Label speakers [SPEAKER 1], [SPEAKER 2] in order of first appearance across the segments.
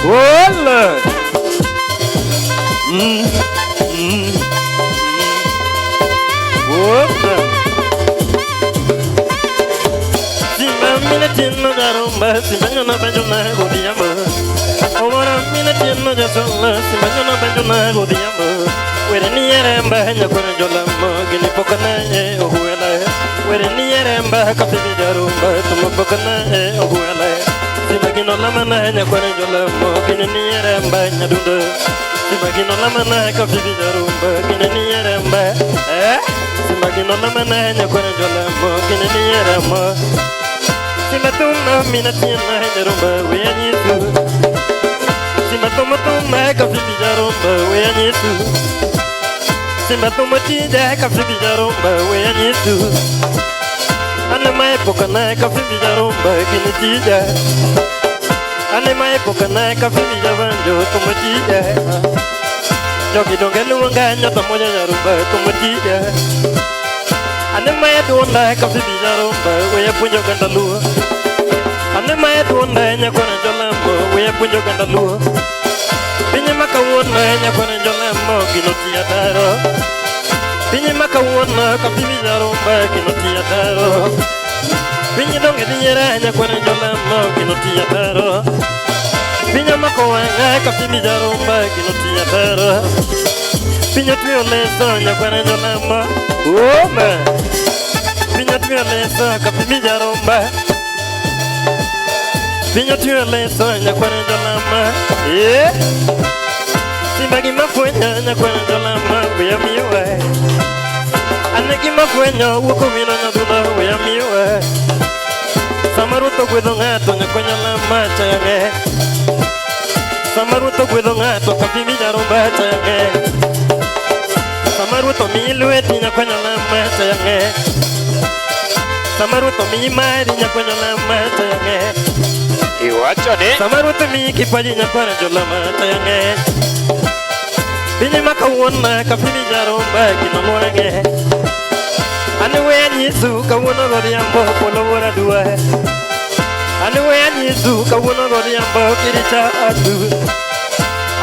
[SPEAKER 1] Lord. Tino darumba, simbanyona banjona godiyamba. Omara mina tino jasola, simbanyona banjona godiyamba. Where ni eremba nyakora jolamba, gini pokana ohuela. Where ni eremba kafibi darumba, tumo pokana ohuela. Simbagino lamana nyakora jolamba, gini ni eremba nyadunda. Simbagino lamana kafibi darumba, gini ni eremba. Simbagino lamana nyakora jolamba, gini ni eremba. Simatuma minatina jarumba weyanyitu. Simatuma tuma kafibi jarumba weyanyitu. Simatuma tija kafibi jarumba weyanyitu. Ane mai pokana kafibi jarumba kini tija. Ane mai pokana kafibi jabanjo tuma tija. Jogi dongelu nganya tamoja jarumba tuma tija. Ane mai donda kafibi jarumba weyapunjo gandalua. Ane mai donda nyakwana jolambo weyapunjo gandalua. Pinye makawona nyakwana jolambo kinoti yataro. Pinye makawona kafibi jarumba kinoti yataro. Pinye donge dinyera nyakwana jolambo kinoti yataro. Pinye makawanga kafibi jarumba kinoti yataro. Pinye tuyo leso nyakwana jolambo. Oh man. Pinye tuyo leso kafibi jarumba. Pinye tuyo leso nyakwana jolambo. Yeah. Simbagi mafwenya nyakwana jolambo weya miwe. Aneki mafwenya wukumina nyadula weya miwe. Samaruto kwedongato nyakwana jolambo chayange. Samaruto kwedongato kafibi jarumba chayange. Samaruto milueti nyakwana jolambo chayange. Samaruto mi mari nyakwana jolambo chayange.
[SPEAKER 2] Iwacho ni
[SPEAKER 1] Samaruto mi kipaji nyakwana jolambo chayange. Pinye makawona kafibi jarumba kinamwange. Ane weyanyisu kawona godiyambo polowora duwa. Ane weyanyisu kawona godiyambo kiricha atu.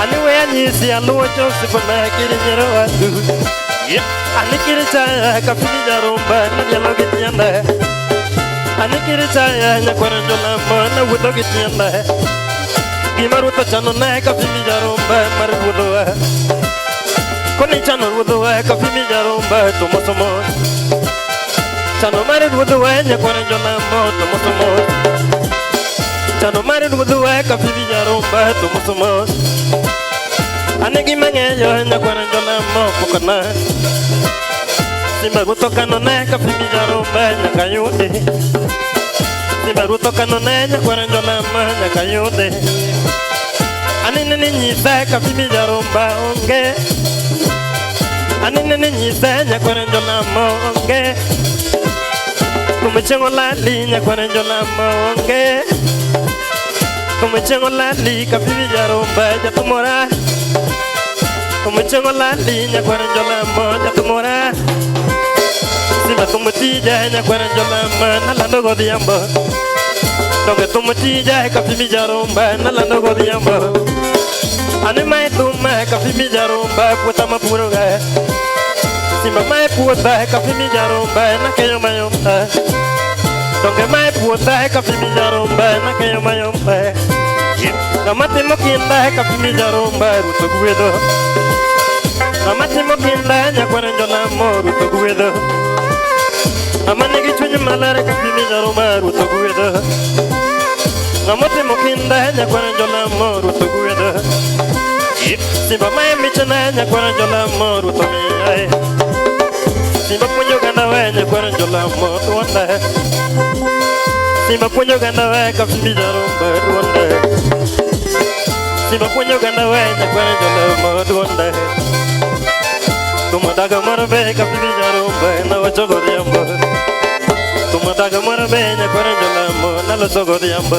[SPEAKER 1] Ane weyanyisi aluwa josipona kirinyero atu. Ane kiricha kafibi jarumba nadialo gitiyanda. Ane kiricha nyakwana jolambo na wudo gitiyanda. Gimaruto chano na kafibi jarumba marudowa. Koni chano rudowa kafibi jarumba tomosomo. Chano marudowa nyakwana jolambo tomosomo. Chano marudowa kafibi jarumba tomosomo. Anegi mangeyo nyakwana jolambo pokana. Simbaruto kanona kafibi jarumba nyakayude. Simbaruto kanona nyakwana jolambo nyakayude. Anene nyisa kafibi jarumba onge. Anene nyisa nyakwana jolambo onge. Kumechengo lali nyakwana jolambo onge. Kumechengo lali kafibi jarumba jatumora. Kumechengo lali nyakwana jolambo jatumora. Simba tumutija nyakwana jolambo nalando godiyamba. Donge tumutija kafibi jarumba nalando godiyamba. Ane mai tuma kafibi jarumba puta mapuruga. Simba mai puta kafibi jarumba nakeyo mayomba. Donge mai puta kafibi jarumba nakeyo mayomba. Namati mokinda kafibi jarumba rutoguedo. Namati mokinda nyakwana jolambo rutoguedo. Amanegi chunye malare kafibi jarumba rutoguedo. Namati mokinda nyakwana jolambo rutoguedo. Simba mai michana nyakwana jolambo rutomiae. Simba punyo ganda we nyakwana jolambo tuwanda. Simba punyo ganda we kafibi jarumba tuwanda. Simba punyo ganda we nyakwana jolambo tuwanda. Tumadaga marabe kafibi jarumba na wachogo diyamba. Tumadaga marabe nyakwana jolambo na wachogo diyamba.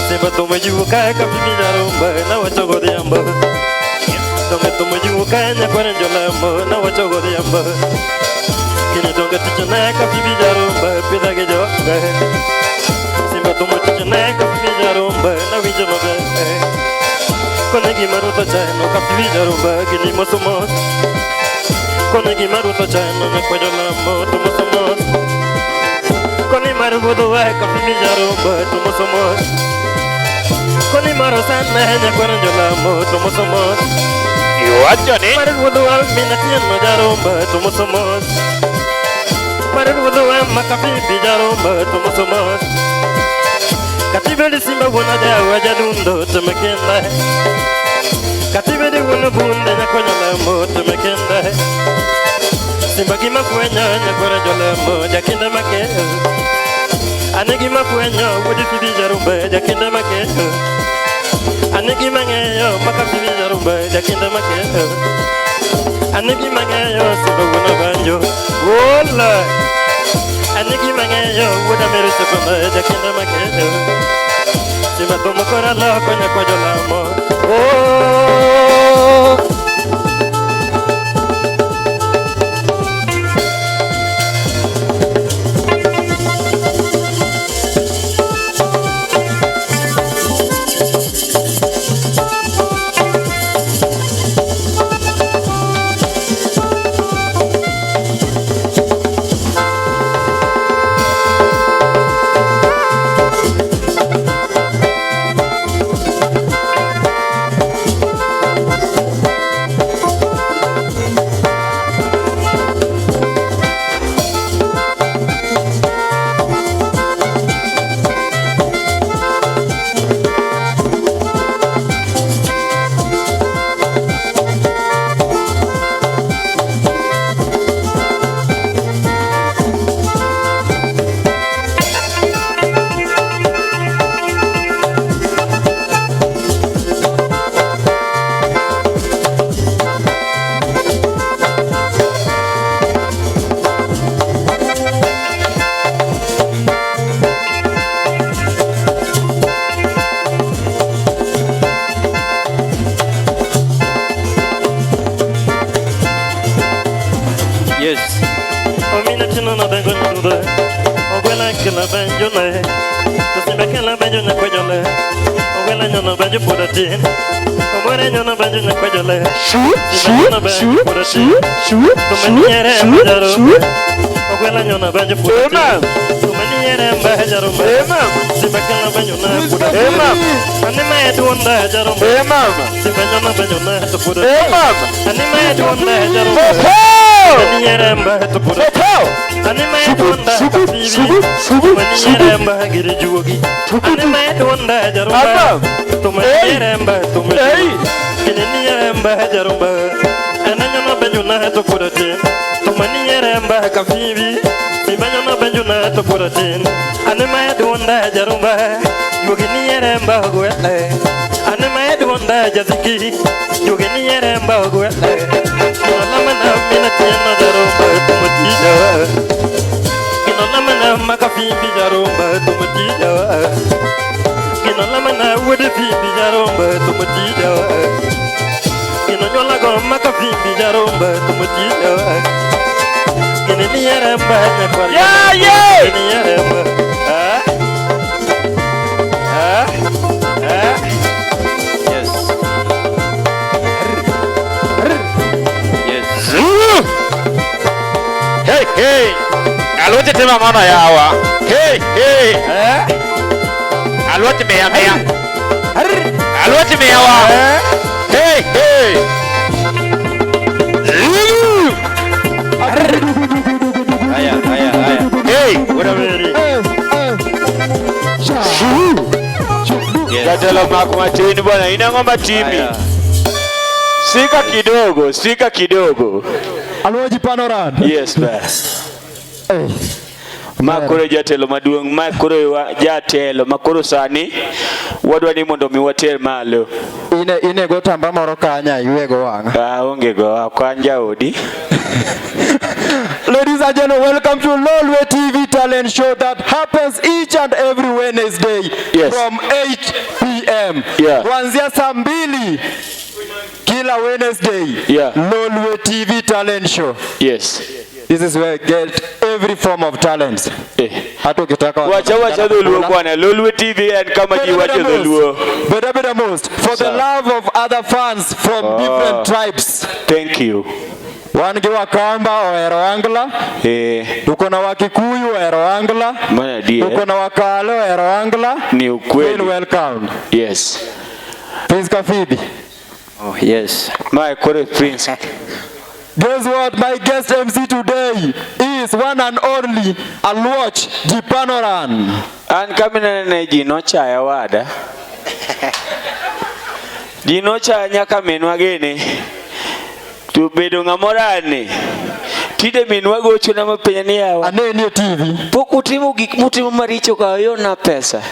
[SPEAKER 1] Simba tumajuka kafibi jarumba na wachogo diyamba. Donge tumajuka nyakwana jolambo na wachogo diyamba. Kini donge tichana kafibi jarumba pidage joga. Simba tumajuka kafibi jarumba na wijogo diyamba. maruto chano Makaphibi jarumba gini mosomos Koni gimaruto chano nyakwajo lamo to mosomos Koni marubudu Makaphibi jarumba to mosomos Koni marosana nyakwajo lamo to mosomos
[SPEAKER 2] Iwacho ni
[SPEAKER 1] marubudu minatiano jarumba to mosomos Marubudu Makaphibi jarumba to mosomos Katibeli simba wana jawa jadundo tumekenda Katibeli wana bunde nyakonya lamo tumekenda Simba gima kwenya nyakora jolamo jakinda make Ane gima kwenya wadi fibi jarumba jakinda make Ane gima ngeyo Makaphibi jarumba jakinda make Ane gima ngeyo simba wana banjo Wola Ane gima ngeyo wada meri sepanda jakinda make Simba tomo kora la konya kwa jolamo Oh Kila banjo na Tusimba kila banjo na kwa jole Ogwela nyono banjo pura tin Omore nyono banjo na kwa jole Simba nyono banjo pura tin Tumaniere mbajaro Ogwela nyono banjo pura tin Tumaniere mbajaro Simba kila banjo na pura tin Anima edu onda jaro Simba nyono banjo na pura tin Anima edu onda jaro Tumaniere mbajaro pura tin Anima edu onda Makaphibi Tumaniyeremba giri juogi Anima edonda jarumba Tumaniyeremba Kiniyeremba jarumba Ananyana benjuna tokuratin Tumaniyeremba Makaphibi Ibanyana benjuna tokuratin Anima edonda jarumba Yoginiyeremba gwele Anima edonda jaziki Yoginiyeremba gwele Nalamana minatiyana jarumba Tumatija Lamana Makaphibi jarumba tumatija Kino lamana wadi fibi jarumba tumatija Kino nyola go Makaphibi jarumba tumatija Kini niyeremba nyakwari Kini niyeremba Yes Yes
[SPEAKER 2] Hey hey Lolwe Tv mana yawa Hey hey Lolwe Tv ya Lolwe Tv yawa Hey hey
[SPEAKER 1] Aya
[SPEAKER 2] Hey
[SPEAKER 1] Urameri
[SPEAKER 2] Gatela makumatini bwana ina ngomba timi Sika kidogo
[SPEAKER 3] Aloji panoran
[SPEAKER 2] Yes boss Makoro jatelo maduong makoro jatelo makoro sani wadwa ni mondo mi water malo
[SPEAKER 3] ine go tamba moro kanya yuego wanga
[SPEAKER 2] onge go kwanja odi
[SPEAKER 3] Ladies and gentlemen, welcome to Lolwe TV talent show that happens each and every Wednesday from 8 p.m. Kuanzia saa 2 kila Wednesday. Lolwe TV talent show.
[SPEAKER 2] Yes.
[SPEAKER 3] This is where you get every form of talent. Hata ukitaka
[SPEAKER 2] wacha dhuluo bwana. Lolwe TV and kama jiwacha dhuluo.
[SPEAKER 3] Better most for the love of other fans from different tribes.
[SPEAKER 2] Thank you.
[SPEAKER 3] Wange Wakamba ohero Angla. Tuko na Wakikuyu ohero Angla. Tuko na Wakale ohero Angla.
[SPEAKER 2] Ni ukweli.
[SPEAKER 3] Welcome.
[SPEAKER 2] Yes.
[SPEAKER 3] Prince Makaphibi.
[SPEAKER 4] Oh yes.
[SPEAKER 2] My correct Prince.
[SPEAKER 3] Guess what? My guest MC today is one and only Alwatch Jipanoran.
[SPEAKER 2] And kamina na jinocha ya wada. Jinocha nyaka menwa gene. Tu bedo ngamorane. Tide menwa gocho na mapenya yawa.
[SPEAKER 3] Anene TV.
[SPEAKER 2] Pokutimo gik mutimo maricho ka yona pesa.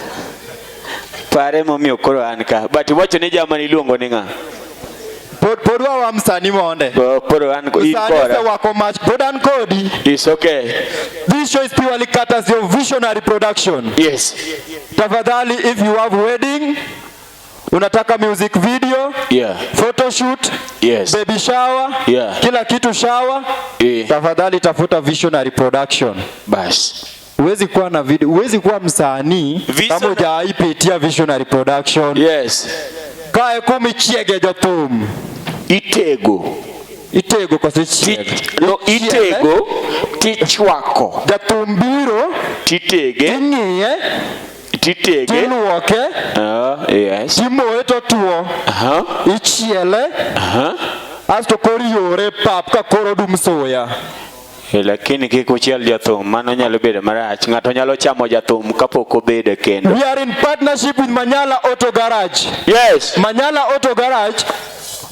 [SPEAKER 2] Pare momi okoro anka. But wacho ne jamani luongo ni nga.
[SPEAKER 3] Podwa wa msani monde.
[SPEAKER 2] Podo an ko
[SPEAKER 3] ikora. Wako match Podan Cody.
[SPEAKER 2] It's okay.
[SPEAKER 3] This show is purely courtesy of Visionary Production.
[SPEAKER 2] Yes.
[SPEAKER 3] Tafadhali, if you have wedding, unataka music video, photo shoot, baby shower, kila kitu shower, tafadhali tafuta Visionary Production.
[SPEAKER 2] Bas.
[SPEAKER 3] Uwezi kuwa na video, uwezi kuwa msanii kama hujaipitia Visionary Production.
[SPEAKER 2] Yes.
[SPEAKER 3] Kae kumi chiege jotum. Itego kwa chiege.
[SPEAKER 2] No, itego tichwako.
[SPEAKER 3] Jatumbiro
[SPEAKER 2] titege. Titege.
[SPEAKER 3] Tiluoke.
[SPEAKER 2] Yes.
[SPEAKER 3] Timoeto tuo. Ichiele. Asto kori yore pap ka koro dum soya.
[SPEAKER 2] Lakini kiko chiel jathum mano nyalo bedo marach. Ng'ato nyalo chamo jathum kapok obedo kendo.
[SPEAKER 3] We are in partnership with Manyala Auto Garage.
[SPEAKER 2] Yes.
[SPEAKER 3] Manyala Auto Garage.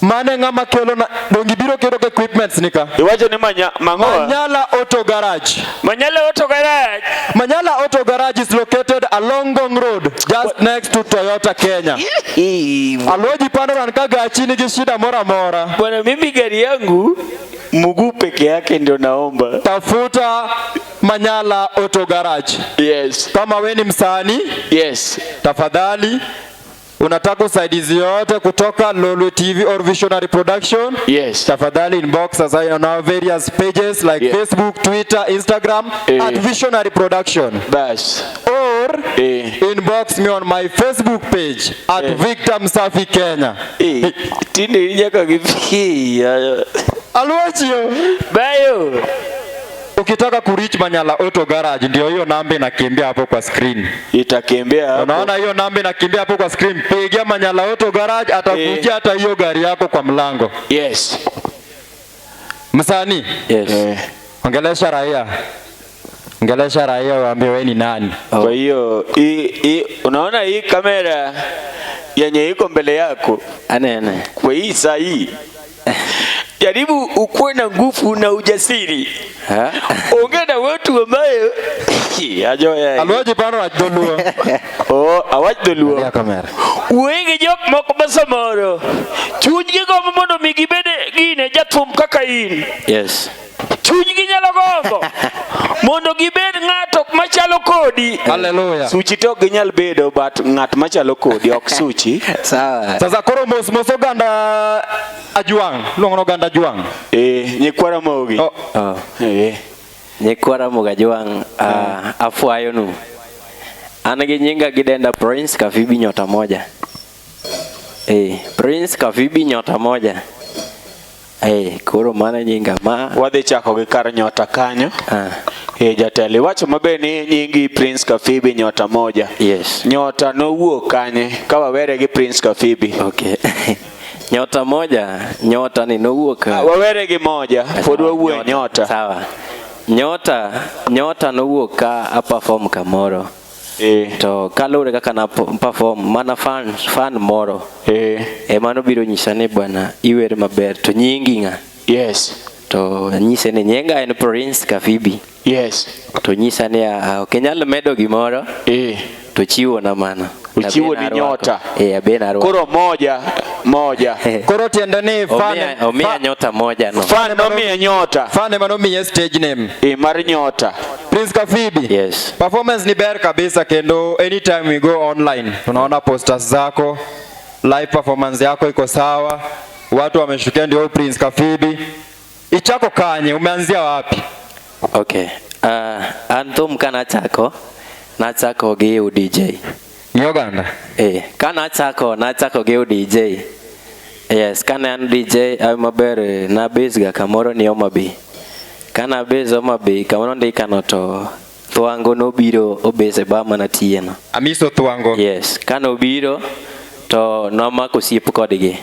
[SPEAKER 3] Mane ngama kelo na dongibiro kero equipments nika.
[SPEAKER 2] Iwacho ni mangoa.
[SPEAKER 3] Manyala Auto Garage.
[SPEAKER 2] Manyala Auto Garage.
[SPEAKER 3] Manyala Auto Garage is located along Gong Road, just next to Toyota Kenya. Aloji Panoran kaga chini gishida mora mora.
[SPEAKER 2] Bwana mimi gari yangu mguu peke yake ndio naomba.
[SPEAKER 3] Tafuta Manyala Auto Garage.
[SPEAKER 2] Yes.
[SPEAKER 3] Kama wewe ni msanii, tafadhali unataka usaidizi yote kutoka Lolwe TV or Visionary Production, tafadhali inbox us on our various pages like Facebook, Twitter, Instagram at Visionary Production.
[SPEAKER 2] Bas.
[SPEAKER 3] Or inbox me on my Facebook page at Victor Msafi Kenya.
[SPEAKER 2] Tinde nyaka gifi.
[SPEAKER 3] Alwachio.
[SPEAKER 2] Bayo.
[SPEAKER 3] Ukitaka kureach Manyala Auto Garage ndio hiyo namba inakimbia hapo kwa screen.
[SPEAKER 2] Itakimbia hapo.
[SPEAKER 3] Unaona hiyo namba inakimbia hapo kwa screen. Pigia Manyala Auto Garage atakujia hata hiyo gari yako kwa mlango.
[SPEAKER 2] Yes.
[SPEAKER 3] Msanii?
[SPEAKER 4] Yes.
[SPEAKER 3] Ongelesha raia. Ongelesha raia waambie wewe ni nani.
[SPEAKER 2] Kwa hiyo unaona hii kamera yenye iko mbele yako.
[SPEAKER 4] Anene.
[SPEAKER 2] Kwa hii saa hii jaribu ukuwe na nguvu na ujasiri. Ongea na watu ambayo
[SPEAKER 3] Alwaji pano ajoluo.
[SPEAKER 2] Awajoluo.
[SPEAKER 3] Ya kamera.
[SPEAKER 2] Wenge jok moko basamoro. Chunyi go mondo migibede gine jathum kaka in.
[SPEAKER 4] Yes.
[SPEAKER 2] Chunyi nyalo gombo. Mondo gibed ng'ato machalo kodi.
[SPEAKER 3] Hallelujah.
[SPEAKER 2] Suchi to ginyal bedo but ng'at machalo kodi ok suchi.
[SPEAKER 4] Sawa.
[SPEAKER 3] Sasa koro mos ganda ajuang. Luongo ganda ajuang.
[SPEAKER 2] Nyikwara mogi.
[SPEAKER 4] Nyikwara moga juang afuayo nu. Anagi nyinga gidenda Prince Makaphibi nyota moja. Prince Makaphibi nyota moja. Koro mana nyinga ma
[SPEAKER 2] wadhi chako gi kar nyota kanyo. Jateli wacho mabe ni nyingi Prince Makaphibi nyota moja.
[SPEAKER 4] Yes.
[SPEAKER 2] Nyota no wuok kanye ka wawere gi Prince Makaphibi.
[SPEAKER 4] Okay. Nyota moja, nyota ni no wuok.
[SPEAKER 2] Wawere gi moja, pod wawuo nyota.
[SPEAKER 4] Sawa. Nyota no wuok ka a perform kamoro. To kalure kaka na perform mana fan moro. Mano biro nyisa ni bwana iwer maber to nyingi nga.
[SPEAKER 2] Yes.
[SPEAKER 4] To nyise ni nyenga en Prince Makaphibi.
[SPEAKER 2] Yes.
[SPEAKER 4] To nyisa ni kenyal medo gimoro. To chiwo na mana.
[SPEAKER 2] Uchiwo ni nyota.
[SPEAKER 4] Abenaro.
[SPEAKER 2] Koro moja.
[SPEAKER 3] Koro tiende ni fan.
[SPEAKER 4] Omia nyota moja no.
[SPEAKER 2] Fan no mia nyota.
[SPEAKER 3] Fan mano mia stage name.
[SPEAKER 2] Mar nyota.
[SPEAKER 3] Prince Makaphibi.
[SPEAKER 4] Yes.
[SPEAKER 3] Performance ni ber kabisa kendo anytime we go online. Tunaona posters zako. Live performance yako iko sawa. Watu wameshukia ndio Prince Makaphibi. Ichako kanye umeanzia wapi?
[SPEAKER 4] Okay. Antum kana chako gi DJ.
[SPEAKER 3] Uganda.
[SPEAKER 4] Kana chako gi DJ. Yes, kana an DJ ay maber na base ga kamoro ni Omabi. Kana base Omabi kamoro ndikano to Thuango no biro obese ba mana tieno.
[SPEAKER 3] Amiso Thuango.
[SPEAKER 4] Yes, kana obiro to nomako siep kodgi.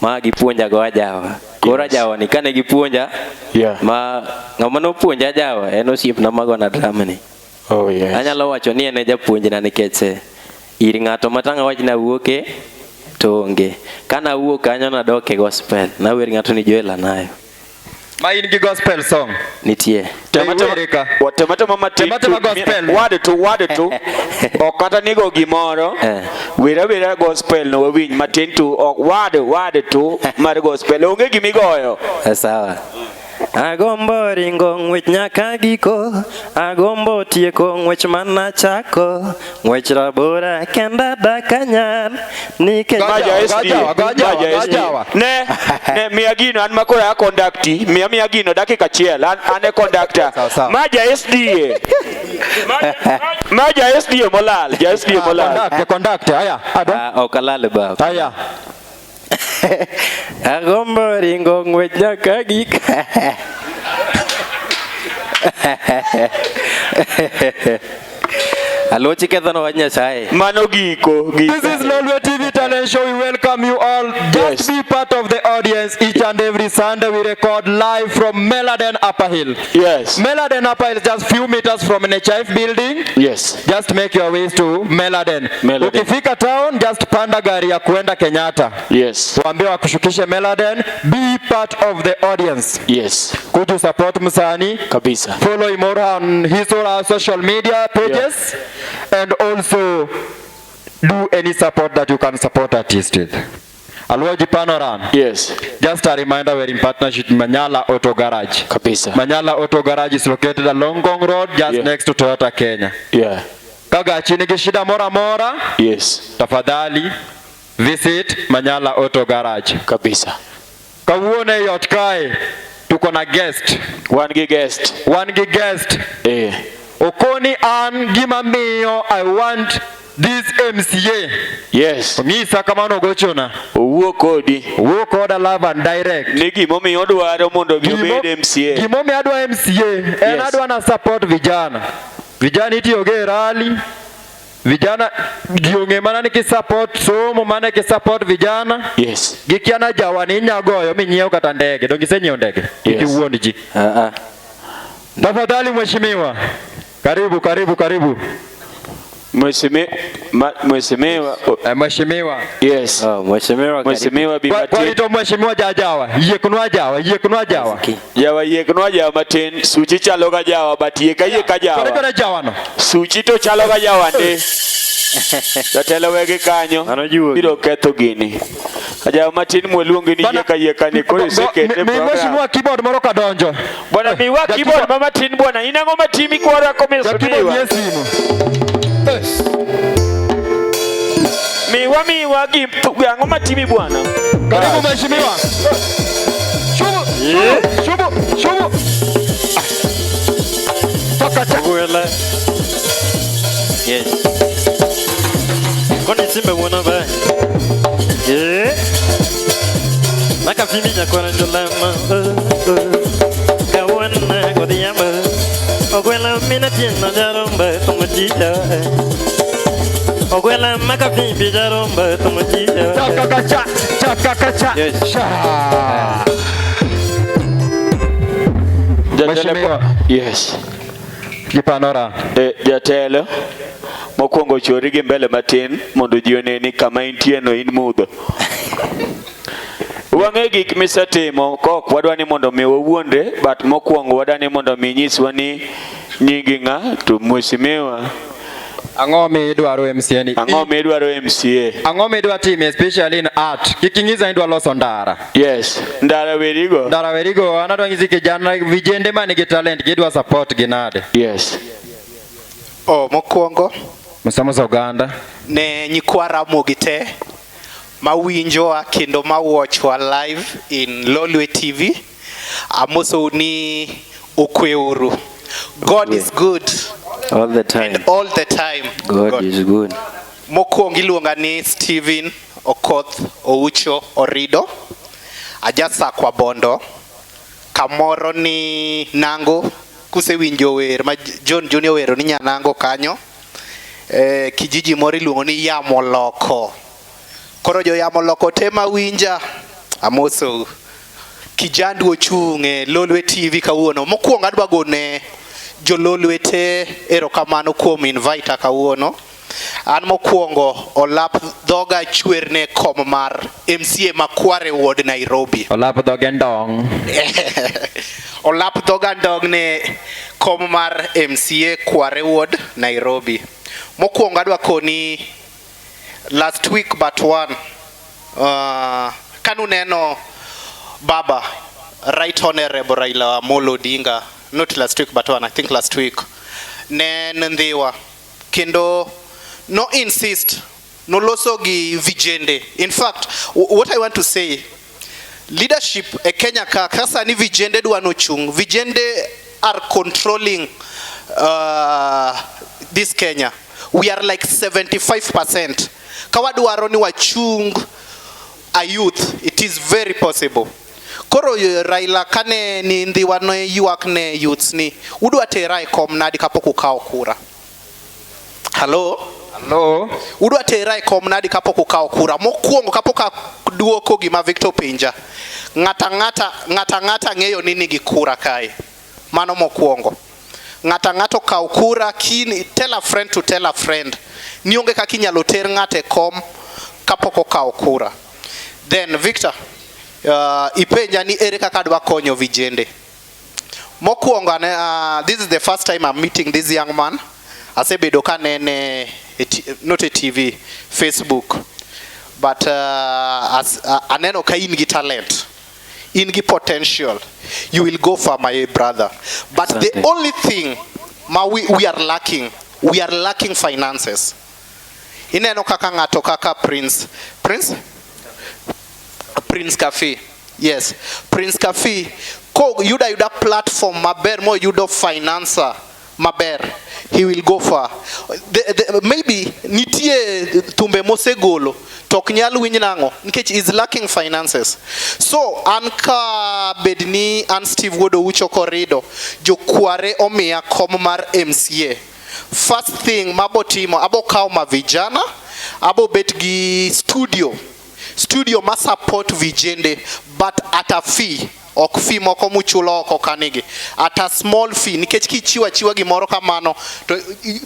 [SPEAKER 4] Ma gipuonja go ajawa. Kora jawa ni kane gipuonja.
[SPEAKER 2] Yeah.
[SPEAKER 4] Ma ngama no puonja jawa en osiep na mago na drama ni.
[SPEAKER 2] Oh yes.
[SPEAKER 4] Anyalo wacho ni ene japuonj na nikech ir ng'ato matanga wach na wuoke to onge. Kana wuok kanyo na doke gospel. Na wer ng'ato ni Joel nayo.
[SPEAKER 3] Ma in gi gospel song.
[SPEAKER 4] Nitie.
[SPEAKER 2] Temata mama
[SPEAKER 3] gospel.
[SPEAKER 2] Wade to. Okata nigo gimoro. Wira gospel no win matin to wade to mar gospel. Onge gimigoyo.
[SPEAKER 4] Sawa.
[SPEAKER 1] Agombo ringo ng'wech nyaka giko, agombo tieko ng'wech mana chako, ng'wech rabora kenda dakanyal nikech
[SPEAKER 2] gajawa ne miya gino an makora conducti miya gino dakika chiel an e conductor maja SDA maja SDA molal
[SPEAKER 3] conductor aya
[SPEAKER 4] okalale ba
[SPEAKER 3] aya
[SPEAKER 1] agombo ringo ng'wech nyaka giko.
[SPEAKER 4] Alochi kedhano wanya sai.
[SPEAKER 2] Mano giko.
[SPEAKER 3] This is Lolwe TV talent show. We welcome you all. Just be part of the audience. Each and every Sunday we record live from Meladen Upper Hill.
[SPEAKER 2] Yes.
[SPEAKER 3] Meladen Upper Hill is just few meters from NHIF building.
[SPEAKER 2] Yes.
[SPEAKER 3] Just make your ways to Meladen. Ukifika town, just panda gari ya kuenda Kenyatta.
[SPEAKER 2] Yes.
[SPEAKER 3] Waambie wakushukishe Meladen. Be part of the audience.
[SPEAKER 2] Yes.
[SPEAKER 3] Could support Musani?
[SPEAKER 2] Kabisa.
[SPEAKER 3] Follow him on his or social media pages. Yeah. And also do any support that you can support artists with. Alwaji Panoran.
[SPEAKER 2] Yes.
[SPEAKER 3] Just a reminder, we're in partnership with Manyala Auto Garage.
[SPEAKER 2] Kabisa.
[SPEAKER 3] Manyala Auto Garage is located along Gong Road, just next to Toyota Kenya.
[SPEAKER 2] Yeah.
[SPEAKER 3] Kaga chini gishida mora.
[SPEAKER 2] Yes.
[SPEAKER 3] Tafadhali visit Manyala Auto Garage.
[SPEAKER 2] Kabisa.
[SPEAKER 3] Kawuone yotkai tuko na guest.
[SPEAKER 2] One guest.
[SPEAKER 3] Okoni an gima miyo I want this MCA.
[SPEAKER 2] Yes.
[SPEAKER 3] Ngisa kama no gochona.
[SPEAKER 2] Owuok
[SPEAKER 3] koda live and direct.
[SPEAKER 2] Ni gimomiyo odwaro mondo gibed MCA.
[SPEAKER 3] Gimomiyo adwa MCA. En adwa na support vijana. Vijana itiyoge rally. Vijana gionge mana niki support somo mana niki support vijana.
[SPEAKER 2] Yes.
[SPEAKER 3] Gikiana jawani nyagoyo minyeo kata ndege. Dongisenyo ndege.
[SPEAKER 2] Yes.
[SPEAKER 3] Ikiuoni ji. Tafadhali mheshimiwa. Karibu. Mheshimiwa.
[SPEAKER 2] Yes. Mheshimiwa Bimati.
[SPEAKER 3] Kwa ito mheshimiwa jawa. Yekunwa jawa.
[SPEAKER 2] Yekunwa matin. Suchi chalo ga jawa. Bati yeka jawa.
[SPEAKER 3] Kore jawa no.
[SPEAKER 2] Suchi to chalo ga jawa nde. Jatelo wege kanyo. Biro ketho gini. Ajawa matin mweluongi ni yeka ni kore sekete program.
[SPEAKER 3] Mheshimiwa keyboard moro kadonjo.
[SPEAKER 2] Bwana miwa keyboard mama tin bwana. Inango matimi kwara komesimiwa. Miwa yango matimi bwana.
[SPEAKER 3] Karibu mheshimiwa. Shubu. Toka
[SPEAKER 1] chakula. Yes. Koni simbe mwana ba. Makaphibi nyakona njolama. Kawana godiyama. Ogwela mina tiena jaromba tumujita. Ogwela Makaphibi jaromba tumujita.
[SPEAKER 3] Chaka.
[SPEAKER 1] Yes.
[SPEAKER 3] Mheshimiwa.
[SPEAKER 2] Yes.
[SPEAKER 3] Kipanora.
[SPEAKER 2] Jatelo. Mokwongo chori gi mbele matin mondo ji oneni kama intie no in mudho. Wang'e gik misetimo kok wadwani mondo mi wawuonde but mokwongo wadwani mondo mi nyiswa ni nyingi ng'a to mheshimiwa.
[SPEAKER 3] Ang'o midwaro MCA ni?
[SPEAKER 2] Ang'o
[SPEAKER 3] midwa team especially in art? Kikingiza idwa loso ndara.
[SPEAKER 2] Yes. Ndara werigo anadwa ngizi kijana vijende mani gi talent gidwa support ginade. Yes.
[SPEAKER 5] Mokwongo
[SPEAKER 3] Musamuza Uganda
[SPEAKER 5] ne nyikwara mogite mawinjowa kendo mawatchwa live in Lolwe TV. Amoso ni Ukweuru. God is good.
[SPEAKER 4] All the time.
[SPEAKER 5] And all the time.
[SPEAKER 4] God is good.
[SPEAKER 5] Mokwongo iluonga ni Steven Okoth Oucho Orido. Ajasa kwa bondo. Kamoro ni Nango. Kusewinjo wer ma John Junior wero ni Nyanango kanyo. Kijiji moro iluongo ni Yamoloko. Koro jo Yamoloko tema winja. Amoso. Kijandu ochunge Lolwe TV kawuono. Mokwongo adwa gone jo Lolwe te erokamano kuom invite kawuono. An mokwongo olap dhoga chwerne kom mar MCA Makware Ward Nairobi.
[SPEAKER 3] Olap dhoga ndong.
[SPEAKER 5] Olap dhoga ndong ne kom mar MCA Kware Ward Nairobi. Mokwongo adwa koni last week but one kanu neno Baba Right Honorable Raila Amolo Odinga, not last week but one, I think last week, ne ndhiwa kendo no insist no loso gi vijende. In fact, what I want to say, leadership e Kenya ka kasa ni vijende dwa no chung. Vijende are controlling this Kenya. We are like 75%. Kawadwaro ni wachung a youth, it is very possible. Koro Raila kane ni ndhiwa no yuak ne youths ni udwa tera e kom nadi kapok ukawo kura. Hello?
[SPEAKER 3] Hello?
[SPEAKER 5] Udwa tera e kom nadi kapok ukawo kura. Mokwongo kapok aduoko gima Victor penja. Ngata ng'eyo ni nigi kura kae. Mano mokwongo. Ngata kawo kura kini tell a friend to tell a friend. Nionge kaka inyalo ter ng'ate kom kapok okawo kura. Then Victor, ipenja ni ere kaka adwa konyo vijende. Mokwongo this is the first time I'm meeting this young man. Asebedo ka nene not a TV, Facebook. But aneno ka in gi talent. In gi potential. You will go for my brother. But the only thing we are lacking finances. Ineno kaka ngato kaka Prince Cafe. Yes, Prince Cafe. Ko yuda platform maber mo yudo financer maber. He will go for maybe nitie tumbe mosegolo tok nyal winy nango nikech is lacking finances. So anka bedni an Steve Wodo Ucho Korido jo Kware omiya kom mar MCA. First thing mabotimo abo kawo mavijana abo bet gi studio ma support vijende but at a fee. Ok fee moko muchulo oko kanigi. At a small fee. Nikech kichiwa gimoro kamano to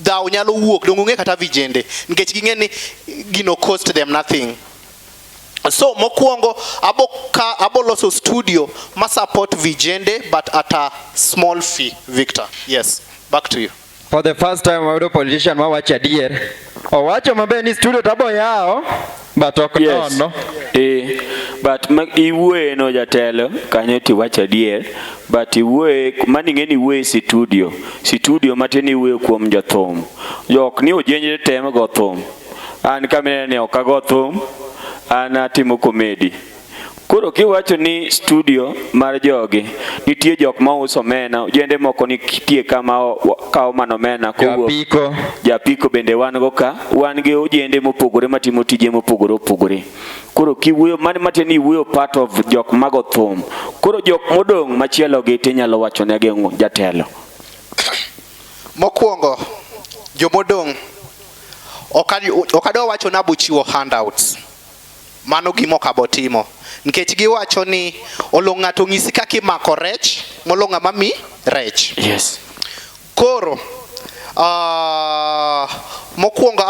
[SPEAKER 5] dhao nyalo wuok dongo ng'e kata vijende. Nikech ging'e ni gino cost them nothing. So mokwongo abo loso studio ma support vijende but at a small fee. Victor. Yes. Back to you.
[SPEAKER 3] For the first time, I politician ma wacha dier. O wacho mabe ni studio tabo yao, but ok
[SPEAKER 6] yes.
[SPEAKER 3] No.
[SPEAKER 6] But iwe no jatelo kanyo ti wacha dier, but iwe maning'e ni iwe studio mateni iwe kuom jathum. Jok ni ojenje tem go thum. An kamene ne ok ago thum, an atimo comedy. Koro kiwacho ni studio mar jogi nitie jok ma uso mena, jende moko nitie kama kao mano mena Japiko bende wan go ka, wan ge ojende mopogore matimo tije mopogore. Koro kiwuyo mane mateni wuyo part of jok mago thum. Koro jok modong machielo gi tinyalo wacho ne gengo jatelo.
[SPEAKER 5] Mokwongo jomodong okadwa wacho na buchiwo handouts. Mano gimo kabotimo. Nikech giwacho ni olong'ato ng'isi kaka imako rech molonga mami rech.
[SPEAKER 6] Yes.
[SPEAKER 5] Koro mokwongo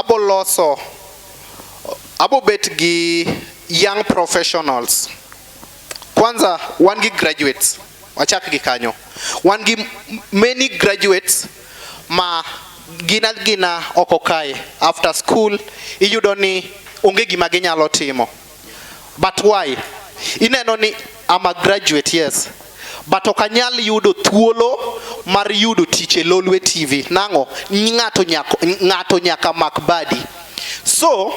[SPEAKER 5] abo bet gi young professionals. Kwanza wan gi graduates. Wachak gi kanyo. Wan gi many graduates ma gina oko kae after school iyudo ni onge gima ginyalo timo. But why? Ineno ni I'm a graduate, yes. But okanyal yudo thuolo mar yudo tich e Lolwe TV. Nango ng'ato nyaka makbadi. So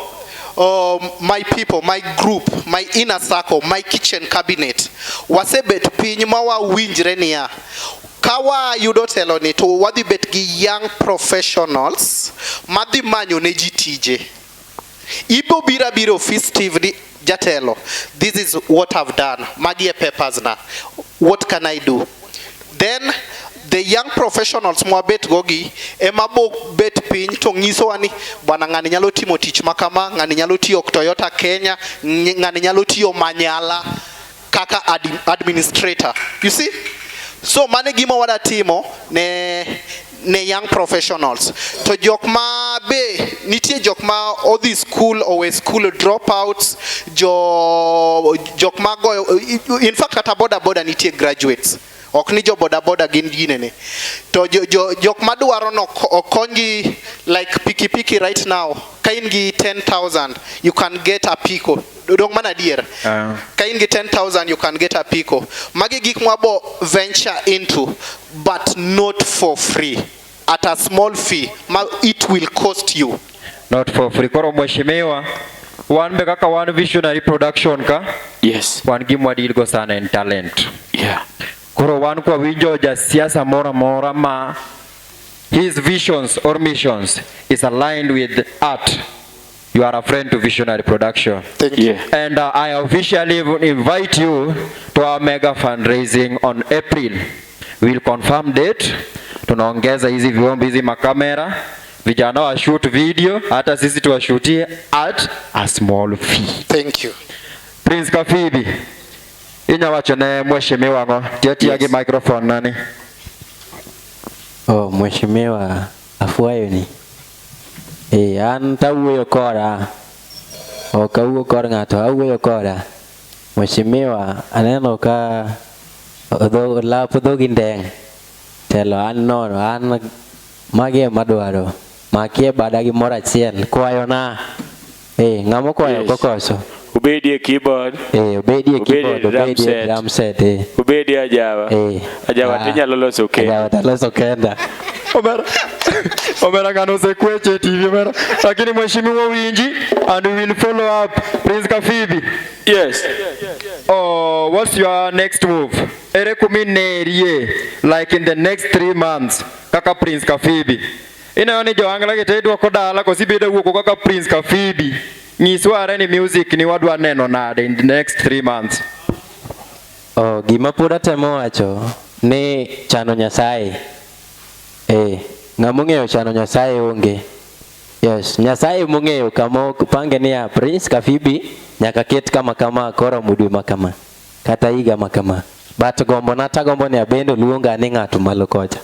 [SPEAKER 5] my people, my group, my inner circle, my kitchen cabinet wasebet piny ma wawinjre niya kawa yudo telo ni to wadhi bet gi young professionals madhi manyo ne ji tije. Ibo biro office Steve di jatelo, this is what I've done, magi e papers na, what can I do? Then the young professionals mwabet gogi ema bo bet piny to ngiso wani bwana ngani nyalo timo tich makama, ngani nyalo tiyo Toyota Kenya, ngani nyalo tiyo Manyala kaka administrator. You see? So mane gima wada timo ne young professionals. To jokma be nitie jokma odhi school or school dropouts, jokma go, in fact kata boda nitie graduates. Ok ni jo boda gin ginene. To jokma dwaro no okongi like piki right now. Kain gi 10,000 you can get a pico. Dong mana dier. Kain gi 10,000 you can get a pico. Magi gik mwabo venture into but not for free. At a small fee, it will cost you.
[SPEAKER 3] Not for free. Koro mheshimiwa, one kaka one visionary production ka?
[SPEAKER 6] Yes.
[SPEAKER 3] One gimwa deal go sana in talent.
[SPEAKER 6] Yeah.
[SPEAKER 3] Koro one kwa winjo ja siasa mora ma his visions or missions is aligned with art. You are a friend to visionary production.
[SPEAKER 5] Thank you.
[SPEAKER 3] And I officially invite you to our mega fundraising on April. We'll confirm date. Tunaongeza hizi vyombo hizi makamera, vijana wa shoot video, hata sisi tuwashutie at a small fee.
[SPEAKER 5] Thank you.
[SPEAKER 3] Prince Makaphibi, inya wachone mheshimiwa ngo, tiatiage microphone nani.
[SPEAKER 4] Oh, mheshimiwa afuayo ni. An tawuoyo koda. Ok awuoyo kod ng'ato, awuoyo koda. Mheshimiwa, aneno ka lap dhogi ndeng'. Telo an nono, an magie madwaro. Makie bada gi moro achiel, kwayo na. Ng'amo kwayo kokoso.
[SPEAKER 6] Ubedi keyboard.
[SPEAKER 4] Ubedi keyboard, ubedi drum set.
[SPEAKER 6] Ubedi ajawa. Ajawa tinyalo loso kenda.
[SPEAKER 4] Ajawa taloso kenda.
[SPEAKER 3] Omera gano sekweche TV omera. Lakini mheshimiwa winji and we will follow up. Prince Makaphibi.
[SPEAKER 6] Yes.
[SPEAKER 3] Oh, what's your next move? Ere kuminerie like in the next 3 months kaka Prince Makaphibi. Inaoni jo angla ke tedo kodala ko sibedo wuoko kaka Prince Makaphibi. Nyisware ni music ni wadwa neno nade in the next 3 months.
[SPEAKER 4] Oh, gima pura temo wacho ni chano Nyasaye. Ng'among'eyo chano Nyasaye onge. Yes, Nyasaye mong'eyo kama pange ni ya Prince Makaphibi nyaka ket kama koro mudwe makama. Kata higa makama. But gombo ni abendo luonga ni ng'ato malo kocha.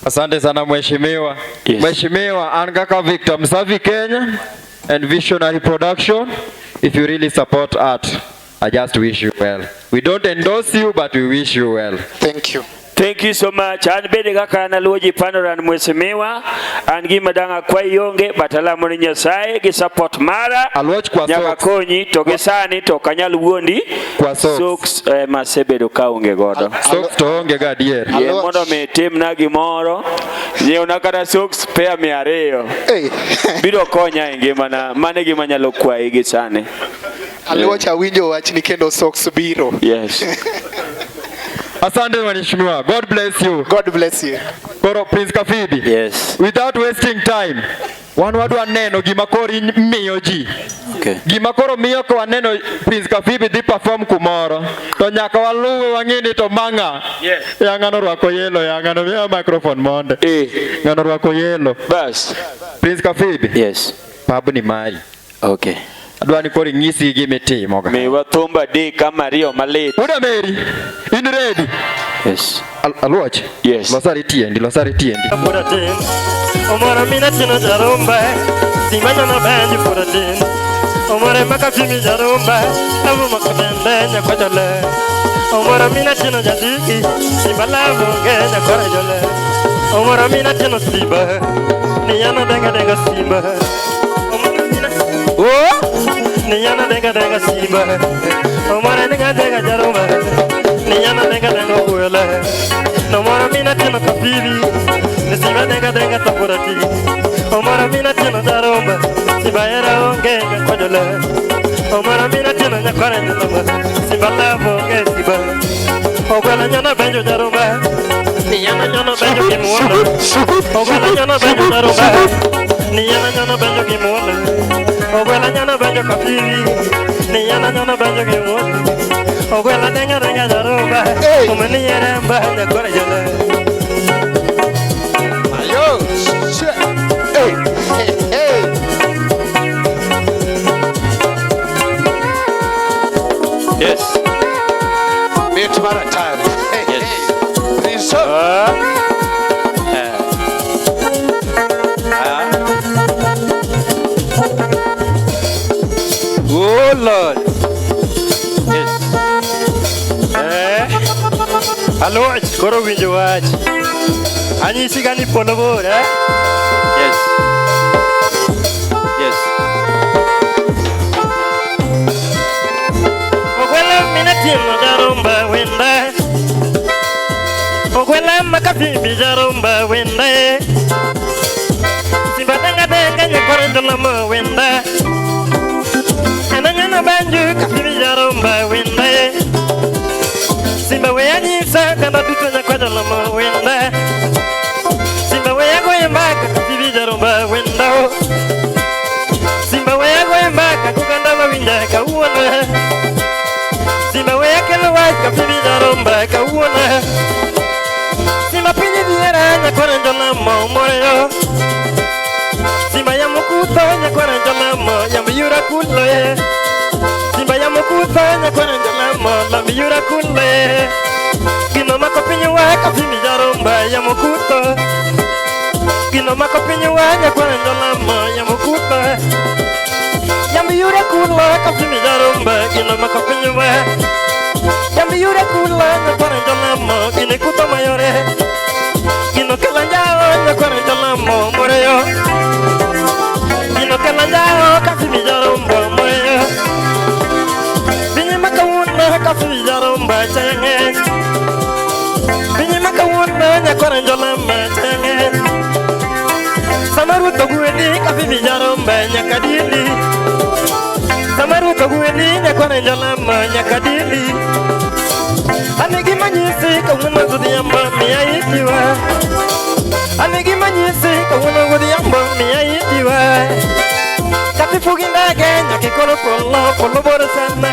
[SPEAKER 3] Asante sana mheshimiwa.
[SPEAKER 6] Yes.
[SPEAKER 3] Mheshimiwa Angaka Victor Msavi Kenya and Visionary Production. If you really support art, I just wish you well. We don't endorse you, but we wish you well.
[SPEAKER 5] Thank you.
[SPEAKER 6] Thank you so much. An bede kaka analuoji panoran mheshimiwa. An gima danga kwa yonge batala moni Nyasaye gi support mara.
[SPEAKER 3] Alwach kwa
[SPEAKER 6] nyaka konyi to gesani to kanyal wuondi.
[SPEAKER 3] Kwa
[SPEAKER 6] socks masebedo kaunge godo.
[SPEAKER 3] Socks to onge ga dier.
[SPEAKER 6] Ye mondo me tim na gimoro. Ye unakata socks pea 200. Biro konya e ngima na mane gima nyalo kwayi gi sani.
[SPEAKER 5] Alwacha winjo wach ni kendo socks biro.
[SPEAKER 6] Yes.
[SPEAKER 3] Asante mheshimiwa. God bless you.
[SPEAKER 5] God bless you.
[SPEAKER 3] Koro Prince Makaphibi.
[SPEAKER 4] Yes.
[SPEAKER 3] Without wasting time, wan wadwa neno gima koro miyo ji.
[SPEAKER 4] Okay.
[SPEAKER 3] Gima koro miyo ko waneno Prince Makaphibi dhi perform kumoro. To nyaka waluwe wang'ini to manga.
[SPEAKER 6] Yes.
[SPEAKER 3] Ng'ano rwako yelo, ng'ano miya microphone monde. Ng'ano rwako yelo.
[SPEAKER 6] Bas.
[SPEAKER 3] Prince Makaphibi.
[SPEAKER 4] Yes.
[SPEAKER 3] Pabu ni mari.
[SPEAKER 4] Okay.
[SPEAKER 3] Adwa ni koro ng'isi gimitimo ga.
[SPEAKER 6] Me wathumba di kama Rio malit.
[SPEAKER 3] Uda Mary. In ready?
[SPEAKER 4] Yes.
[SPEAKER 3] Alwach?
[SPEAKER 6] Yes.
[SPEAKER 3] Losari tiendi.
[SPEAKER 1] Puratin, omora mina tino jarumba, simanya na bendi puratin, omora Makaphibi jarumba, abu makudende nyakojole, omora mina tino jadiki, simbala bunge nyakorajole, omora mina tino siba, niyana denga simba, niyana denga simba, omora denga jarumba, niyana denga kuela. Omora mina tino Makaphibi, nisiba denga tapurati. Omora mina tino jarumba, siba era onge nyakojole. Omora mina tino nyakore nyaloma, siba lavo onge siba. Ogwela nyana banjo jarumba. Niyana nyana banjo kimuona. Ogwela nyana banjo jarumba. Niyana nyana banjo kimuona. Ogwela nyana banjo kafibi. Niyana nyana banjo kimuona. Ogwela denga denga jarumba. Umeni yeremba nyakora jala.
[SPEAKER 5] Ayo. Hey. Hey.
[SPEAKER 2] Yes.
[SPEAKER 5] Bit mara time. Hey.
[SPEAKER 2] Yes.
[SPEAKER 5] Please so.
[SPEAKER 1] Oh Lord.
[SPEAKER 2] Yes.
[SPEAKER 1] Hello, it's Koro winjo wach. Ani sigani polo bor,
[SPEAKER 2] Yes. Yes.
[SPEAKER 1] Ogwela minatino jarumba wenda. Ogwela Makaphibi jarumba wenda. Simba denga denga nyakora jolama wenda. Ananyana banju Kaphibi jarumba wenda. Simba weya nyisa kanda duto nyakora jolama wenda. Simba weya goye mbaka Kaphibi jarumba wenda. Simba weya goye mbaka kukanda mawinja kauona. Simba weya kelo waj Kaphibi jarumba kauona. Simba pinyi diera nyakora jolama moyo. Simba ya mukuto nyakora jolama yambiyura kulle. Simba ya mukuto nyakora jolama yambiyura kulle. Gino makopinyo wa Kaphibi jarumba ya mukuto. Gino makopinyo wa nyakora jolama ya mukuto. Yambiyura kulle Kaphibi jarumba gino makopinyo wa. Yambiyura kulle nyakora jolama gini kuto mayore. Gino kalanjao nyakora jolama moreyo. Gino kalanjao Kaphibi jarumba moreyo. Binyi makawuna Kaphibi jarumba change. Binyi makawuna nyakora jolama change. Samaru togueni Kaphibi jarumba nyakadili. Samaru togueni nyakora jolama nyakadili. Anigi manyisi kawuna gudiyamba miyaitiwa. Anigi manyisi kawuna gudiyamba miyaitiwa. Katifugi ndage nyakikolo kolo boro sana.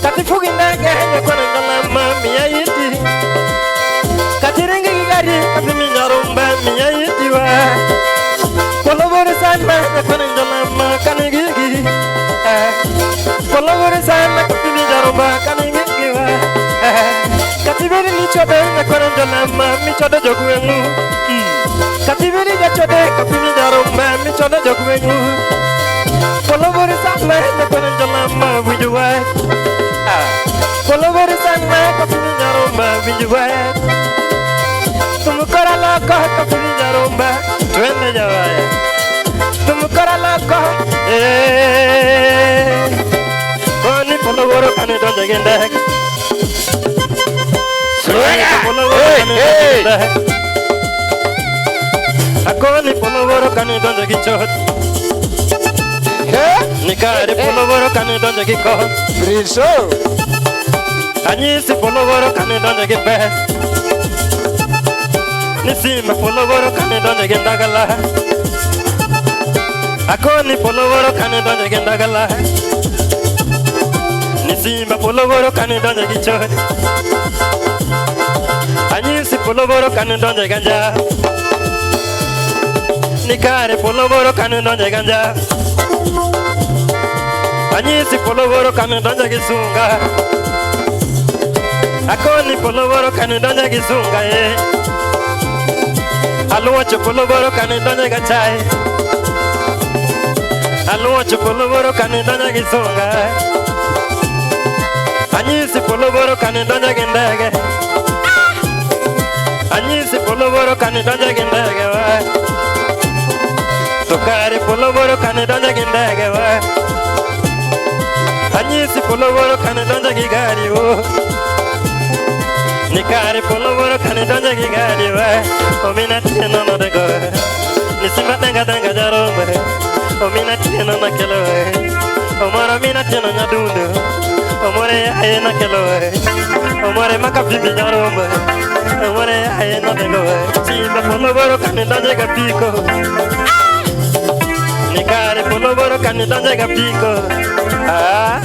[SPEAKER 1] Katifugi ndage nyakora jolama miyaiti. Katiringi gigari Kaphibi jarumba miyaitiwa. Kolo boro sana nyakora jolama kanigigi. Kolo boro sana Kaphibi jarumba kanigigi. Katibiri ni chode nyakora jolama mi chode jogwengu. Katibiri ja chode Kaphibi jarumba mi chode jogwengu. Kolo boro sana nyakora jolama wijuwa. Kolo boro sana Kaphibi jarumba wijuwa. Tumukora loko Kaphibi jarumba twende jawaya. Tumukora loko Koni kolo boro kani donja gendek. Akoni polo boro kani donja gichot. Nikare polo boro kani donja gikot.
[SPEAKER 5] Priso.
[SPEAKER 1] Anyisi polo boro kani donja gibes. Nisima polo boro kani donja gendagala. Akoni polo boro kani donja gendagala. Nisimba polo boro kani donja gichot. Anyisi polo boro kani donja ganja. Nikare polo boro kani donja ganja. Anyisi polo boro kani donja gisunga. Akoni polo boro kani donja gisunga Aluocho polo boro kani donja gachai. Aluocho polo boro kani donja gisunga. Anyisi polo boro kani donja gendege. Anyisi polo boro kani donja gendege wa. Tokare polo boro kani donja gendege wa. Anyisi polo boro kani donja gigari wo. Nikare polo boro kani donja gigari wa. Omina tino no dego. Nisima denga denga jarombe. Omina tino na kelo. Omara mina tino nyadundo. Omore ayena kelowe. Omore Makaphibi jaromba. Omore ayena delowe. Simba poloboro kanidanje kapiko. Nikare poloboro kanidanje kapiko. Ah.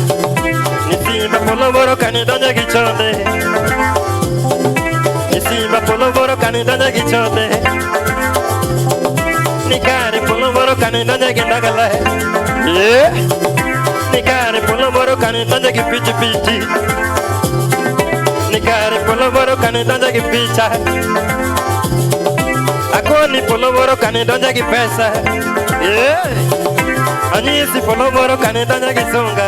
[SPEAKER 1] Nisimba poloboro kanidanje kichonde. Nisimba poloboro kanidanje kichonde. Nikare poloboro kanidanje kindagala. Yeah. Nikare poloboro kanidanje kipichi pichi. Nikare poloboro kanidanje kipicha. Akoni poloboro kanidanje kipesa. Yeah. Anyisi poloboro kanidanje kisonga.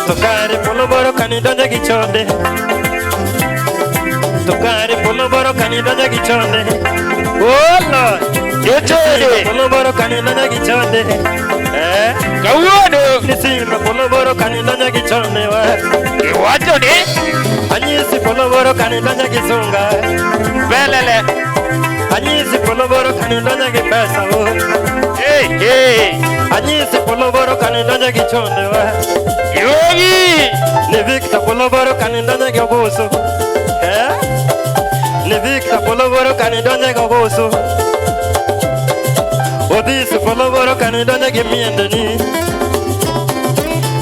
[SPEAKER 1] Tokare poloboro kanidanje kichonde. Tokare poloboro kanidanje kichonde. Oh Lord.
[SPEAKER 2] Yochode.
[SPEAKER 1] Poloboro kanidanje kichonde.
[SPEAKER 2] Kawuono.
[SPEAKER 1] Nisimba poloboro kanidanje kichonde wa.
[SPEAKER 2] Iwacho ni.
[SPEAKER 1] Anyisi poloboro kanidanje kisonga.
[SPEAKER 2] Belele.
[SPEAKER 1] Anyisi poloboro kanidanje kipesa wo.
[SPEAKER 2] Hey, hey.
[SPEAKER 1] Anyisi poloboro kanidanje kichonde wa.
[SPEAKER 2] Yogi.
[SPEAKER 1] Ni Victor poloboro kanidanje kyogoso. Ni Victor poloboro kanidanje kyogoso. Odis poloboro kanidanje kimiende ni.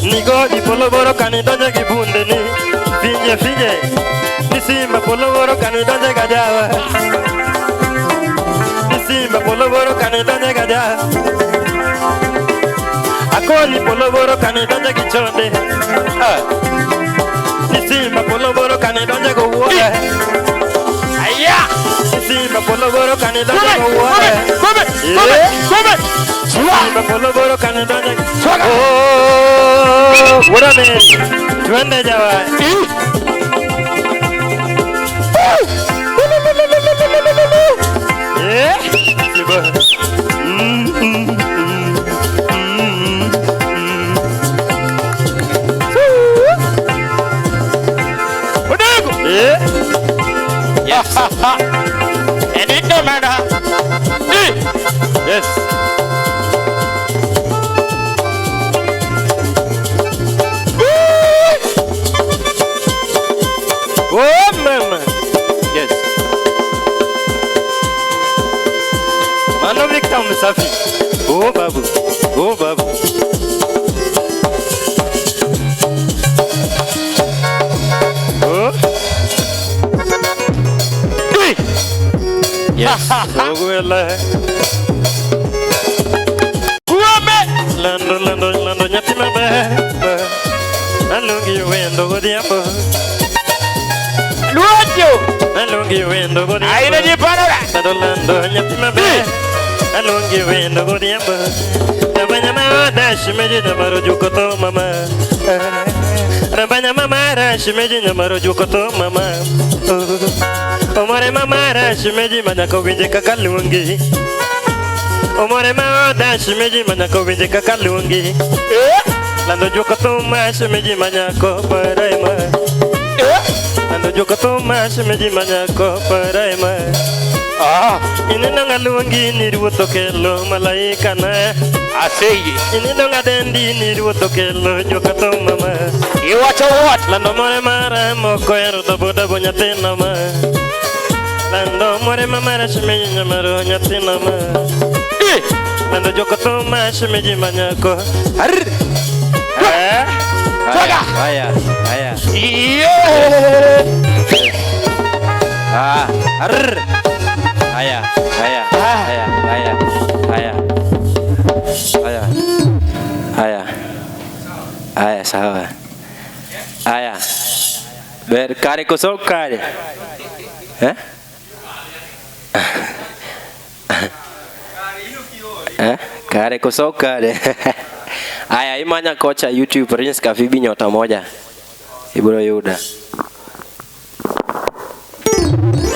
[SPEAKER 1] Ni Godi poloboro kanidanje kibunde ni. Finje finje. Ni Simba poloboro kanidanje kajawa. Ni Simba poloboro kanidanje kajawa. Akoni poloboro kanidanje kichonde. Ni Simba poloboro kanidanje kuwoga.
[SPEAKER 2] Aya.
[SPEAKER 1] Ni Simba poloboro kanidanje kuwoga.
[SPEAKER 2] Come.
[SPEAKER 1] Simba poloboro kanidanje. Oh, what a man. Twende jawa. Yeah. Yeah.
[SPEAKER 2] Yes. And it no matter.
[SPEAKER 1] Yes. Oh, mama. Yes. Mano Victor msafi. Oh, babu. Oh, babu. Oh. Yes. Oh, well. Lando nyatima ba. Alungi wendo godiambo.
[SPEAKER 2] Luojo.
[SPEAKER 1] Alungi wendo godiambo.
[SPEAKER 2] Aina jipanora.
[SPEAKER 1] Lando nyatima ba. Alungi wendo godiambo. Nabanya mama dash meji namaro jukoto mama. Nabanya mama dash meji namaro jukoto mama. Omore mama dash meji manyako winje kakalungi. Omore mama dash meji manyako winje kakalungi. Lando jukoto mash meji manyako paraima. Lando jukoto mash meji manyako paraima. Inino ngalungi niruoto kelo malaika na.
[SPEAKER 2] Aseye.
[SPEAKER 1] Inino ngadendi niruoto kelo jukoto mama.
[SPEAKER 2] Iwacho what?
[SPEAKER 1] Lando more mara moko ero doboda bonyatina ma. Lando more mama dash meji nyamaro nyatina ma. Lando jukoto mash meji manyako. Aya. Aya, sawa. Aya. Ber kare kusok kare. Kare kusok kare. Aya, imanya kocha YouTube Prince Makaphibi nyota moja. Ibro Yuda.